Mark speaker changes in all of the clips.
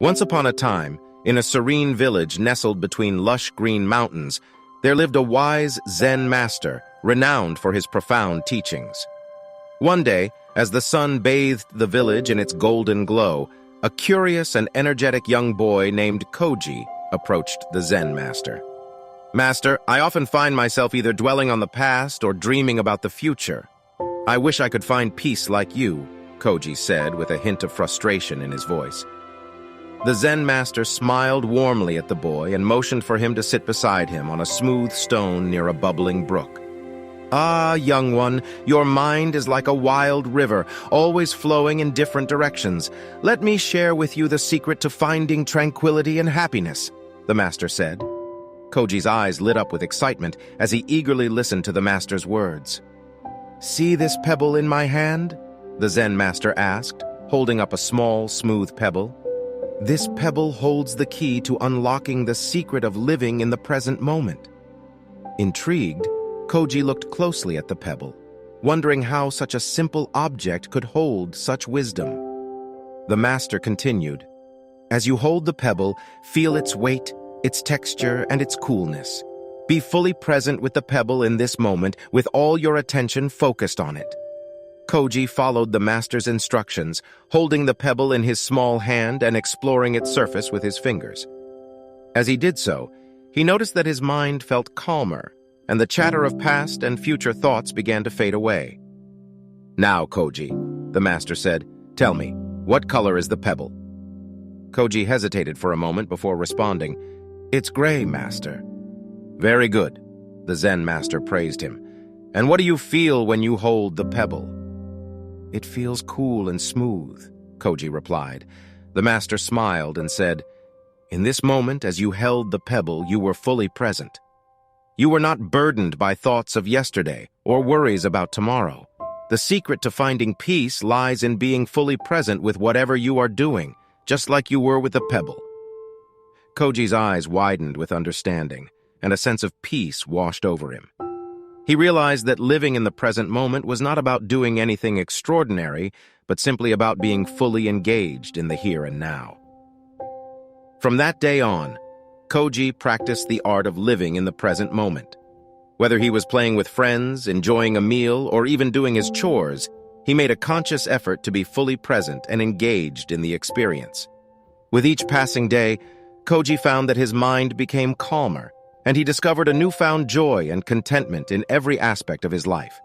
Speaker 1: Once upon a time, in a serene village nestled between lush green mountains, there lived a wise Zen master, renowned for his profound teachings. One day, as the sun bathed the village in its golden glow, a curious and energetic young boy named Koji approached the Zen master. "Master, I often find myself either dwelling on the past or dreaming about the future. I wish I could find peace like you," Koji said with a hint of frustration in his voice. The Zen master smiled warmly at the boy and motioned for him to sit beside him on a smooth stone near a bubbling brook. "Ah, young one, your mind is like a wild river, always flowing in different directions. Let me share with you the secret to finding tranquility and happiness," the master said. Koji's eyes lit up with excitement as he eagerly listened to the master's words. "See this pebble in my hand?" the Zen master asked, holding up a small, smooth pebble. "This pebble holds the key to unlocking the secret of living in the present moment." Intrigued, Koji looked closely at the pebble, wondering how such a simple object could hold such wisdom. The master continued, "As you hold the pebble, feel its weight, its texture, and its coolness. Be fully present with the pebble in this moment, with all your attention focused on it." Koji followed the master's instructions, holding the pebble in his small hand and exploring its surface with his fingers. As he did so, he noticed that his mind felt calmer, and the chatter of past and future thoughts began to fade away. "Now, Koji," the master said, "tell me, what color is the pebble?" Koji hesitated for a moment before responding, "It's gray, master." "Very good," the Zen master praised him. "And what do you feel when you hold the pebble?" "It feels cool and smooth," Koji replied. The master smiled and said, "In this moment, as you held the pebble, you were fully present. You were not burdened by thoughts of yesterday or worries about tomorrow. The secret to finding peace lies in being fully present with whatever you are doing, just like you were with the pebble." Koji's eyes widened with understanding, and a sense of peace washed over him. He realized that living in the present moment was not about doing anything extraordinary, but simply about being fully engaged in the here and now. From that day on, Koji practiced the art of living in the present moment. Whether he was playing with friends, enjoying a meal, or even doing his chores, he made a conscious effort to be fully present and engaged in the experience. With each passing day, Koji found that his mind became calmer, and he discovered a newfound joy and contentment in every aspect of his life.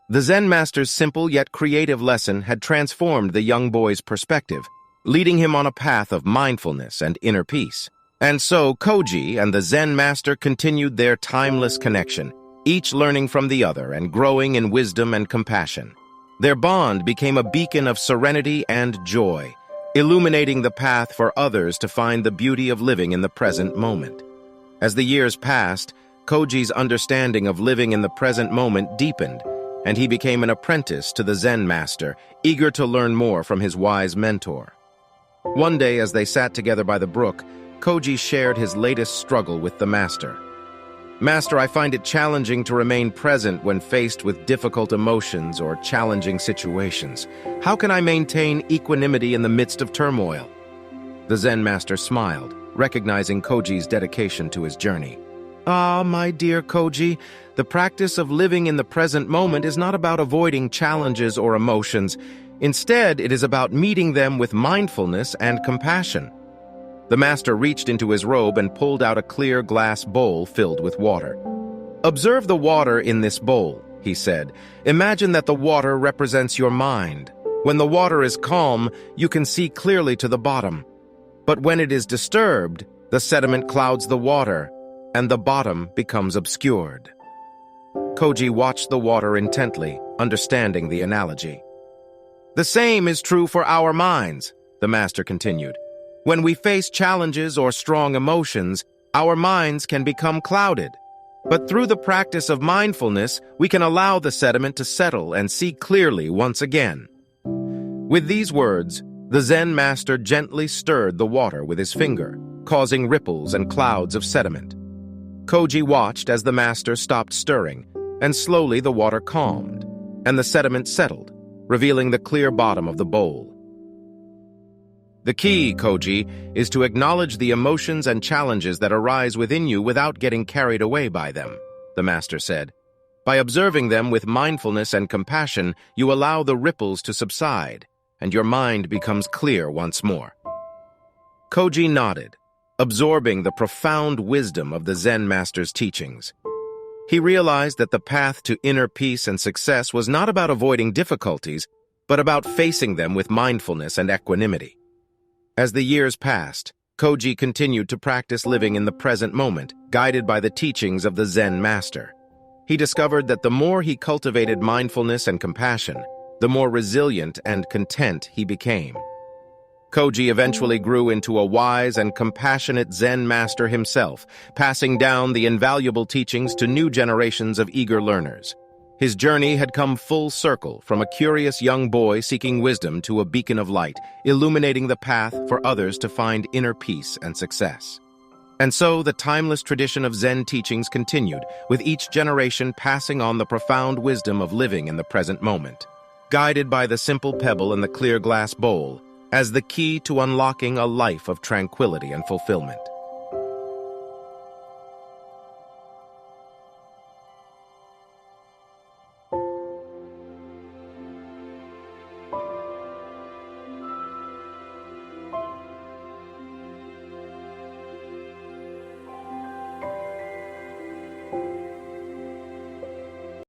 Speaker 1: The Zen master's simple yet creative lesson had transformed the young boy's perspective, leading him on a path of mindfulness and inner peace. And so Koji and the Zen master continued their timeless connection, each learning from the other and growing in wisdom and compassion. Their bond became a beacon of serenity and joy, illuminating the path for others to find the beauty of living in the present moment. As the years passed, Koji's understanding of living in the present moment deepened, and he became an apprentice to the Zen master, eager to learn more from his wise mentor. One day, as they sat together by the brook, Koji shared his latest struggle with the master. "Master, I find it challenging to remain present when faced with difficult emotions or challenging situations. How can I maintain equanimity in the midst of turmoil?" The Zen master smiled, recognizing Koji's dedication to his journey. "Ah, my dear Koji, the practice of living in the present moment is not about avoiding challenges or emotions. Instead, it is about meeting them with mindfulness and compassion." The master reached into his robe and pulled out a clear glass bowl filled with water. "Observe the water in this bowl," he said. "Imagine that the water represents your mind. When the water is calm, you can see clearly to the bottom. But when it is disturbed, the sediment clouds the water, and the bottom becomes obscured." Koji watched the water intently, understanding the analogy. "The same is true for our minds," the master continued. "When we face challenges or strong emotions, our minds can become clouded. But through the practice of mindfulness, we can allow the sediment to settle and see clearly once again." With these words, the Zen master gently stirred the water with his finger, causing ripples and clouds of sediment. Koji watched as the master stopped stirring, and slowly the water calmed, and the sediment settled, revealing the clear bottom of the bowl. The key, Koji, is to acknowledge the emotions and challenges that arise within you without getting carried away by them, the master said. By observing them with mindfulness and compassion, you allow the ripples to subside, and your mind becomes clear once more. Koji nodded, absorbing the profound wisdom of the Zen master's teachings. He realized that the path to inner peace and success was not about avoiding difficulties, but about facing them with mindfulness and equanimity. As the years passed, Koji continued to practice living in the present moment, guided by the teachings of the Zen master. He discovered that the more he cultivated mindfulness and compassion, the more resilient and content he became. Koji eventually grew into a wise and compassionate Zen master himself, passing down the invaluable teachings to new generations of eager learners. His journey had come full circle, from a curious young boy seeking wisdom to a beacon of light, illuminating the path for others to find inner peace and success. And so the timeless tradition of Zen teachings continued, with each generation passing on the profound wisdom of living in the present moment. Guided by the simple pebble and the clear glass bowl, as the key to unlocking a life of tranquility and fulfillment.